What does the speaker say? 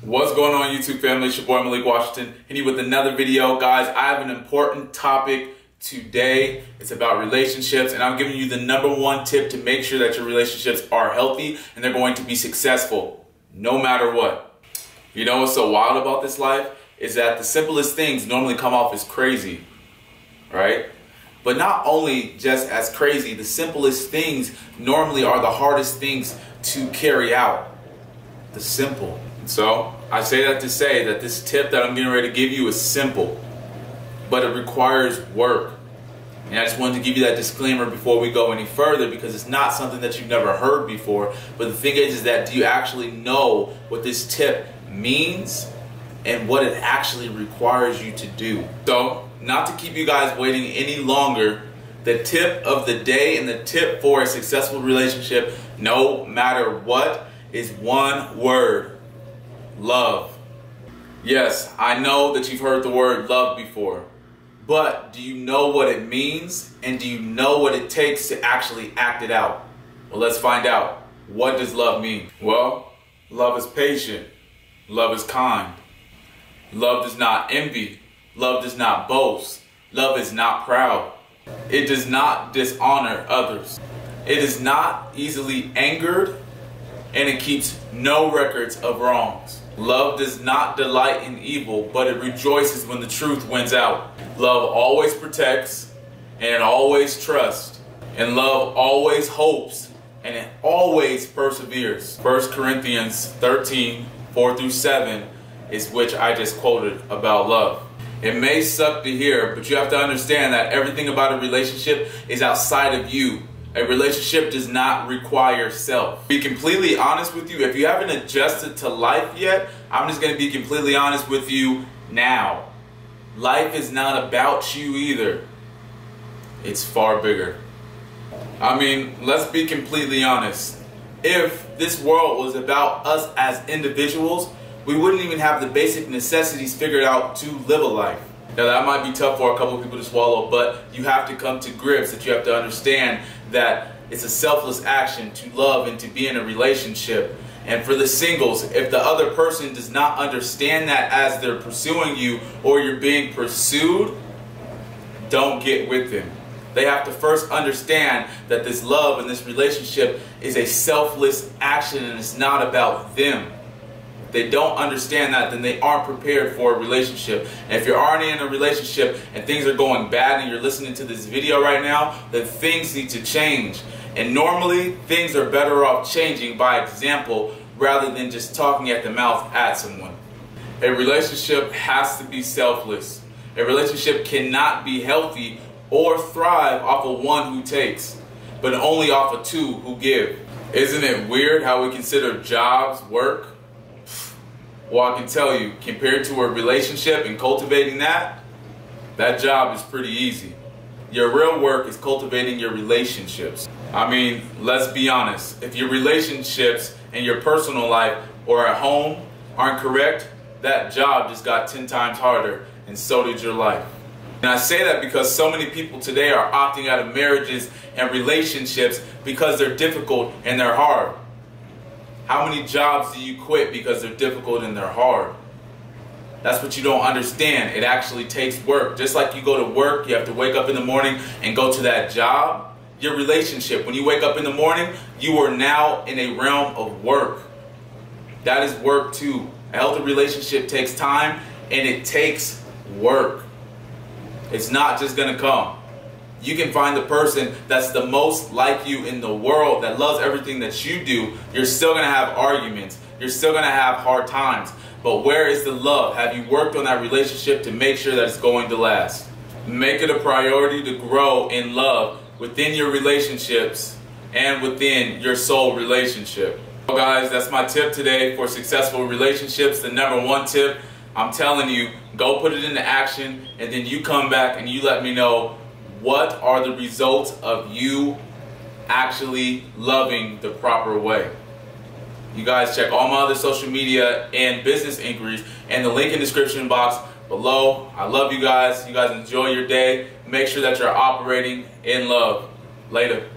What's going on, YouTube family? It's your boy Malik Washington, hitting you with another video. Guys, I have an important topic today. It's about relationships, and I'm giving you the #1 tip to make sure that your relationships are healthy and they're going to be successful no matter what. You know what's so wild about this life is that the simplest things normally come off as crazy, right? But not only just as crazy, the simplest things normally are the hardest things to carry out. The simple. So I say that to say that this tip that I'm getting ready to give you is simple, but it requires work. And I just wanted to give you that disclaimer before we go any further, because it's not something that you've never heard before. But the thing is that do you actually know what this tip means and what it actually requires you to do? So, not to keep you guys waiting any longer, the tip of the day and the tip for a successful relationship, no matter what, is one word: love. Yes, I know that you've heard the word love before, but do you know what it means, and do you know what it takes to actually act it out? Well, let's find out. What does love mean? Well, love is patient. Love is kind. Love does not envy. Love does not boast. Love is not proud. It does not dishonor others. It is not easily angered, and it keeps no records of wrongs. Love does not delight in evil, but it rejoices when the truth wins out. Love always protects, and it always trusts. And love always hopes, and it always perseveres. 1 Corinthians 13:4-7 is which I just quoted about love. It may suck to hear, but you have to understand that everything about a relationship is outside of you. A relationship does not require self. To be completely honest with you, if you haven't adjusted to life yet, I'm just going to be completely honest with you now. Life is not about you either. It's far bigger. I mean, let's be completely honest. If this world was about us as individuals, we wouldn't even have the basic necessities figured out to live a life. Now, that might be tough for a couple of people to swallow, but you have to come to grips that you have to understand that it's a selfless action to love and to be in a relationship. And for the singles, if the other person does not understand that as they're pursuing you or you're being pursued, don't get with them. They have to first understand that this love and this relationship is a selfless action and it's not about them. If they don't understand that, then they aren't prepared for a relationship. And if you're already in a relationship and things are going bad and you're listening to this video right now, then things need to change. And normally, things are better off changing by example rather than just talking at the mouth at someone. A relationship has to be selfless. A relationship cannot be healthy or thrive off of one who takes, but only off of two who give. Isn't it weird how we consider jobs work? Well, I can tell you, compared to a relationship and cultivating that job is pretty easy. Your real work is cultivating your relationships. I mean, let's be honest. If your relationships and your personal life or at home aren't correct, that job just got 10 times harder, and so did your life. And I say that because so many people today are opting out of marriages and relationships because they're difficult and they're hard. How many jobs do you quit because they're difficult and they're hard? That's what you don't understand. It actually takes work. Just like you go to work, you have to wake up in the morning and go to that job. Your relationship, when you wake up in the morning, you are now in a realm of work. That is work too. A healthy relationship takes time and it takes work. It's not just going to come. You can find the person that's the most like you in the world, that loves everything that you do. You're still going to have arguments. You're still going to have hard times. But where is the love? Have you worked on that relationship to make sure that it's going to last? Make it a priority to grow in love within your relationships and within your soul relationship. So guys, that's my tip today for successful relationships. The #1 tip, I'm telling you, go put it into action, and then you come back and you let me know what are the results of you actually loving the proper way. You guys check all my other social media and business inquiries and the link in the description box below. I love you guys. You guys enjoy your day. Make sure that you're operating in love. Later.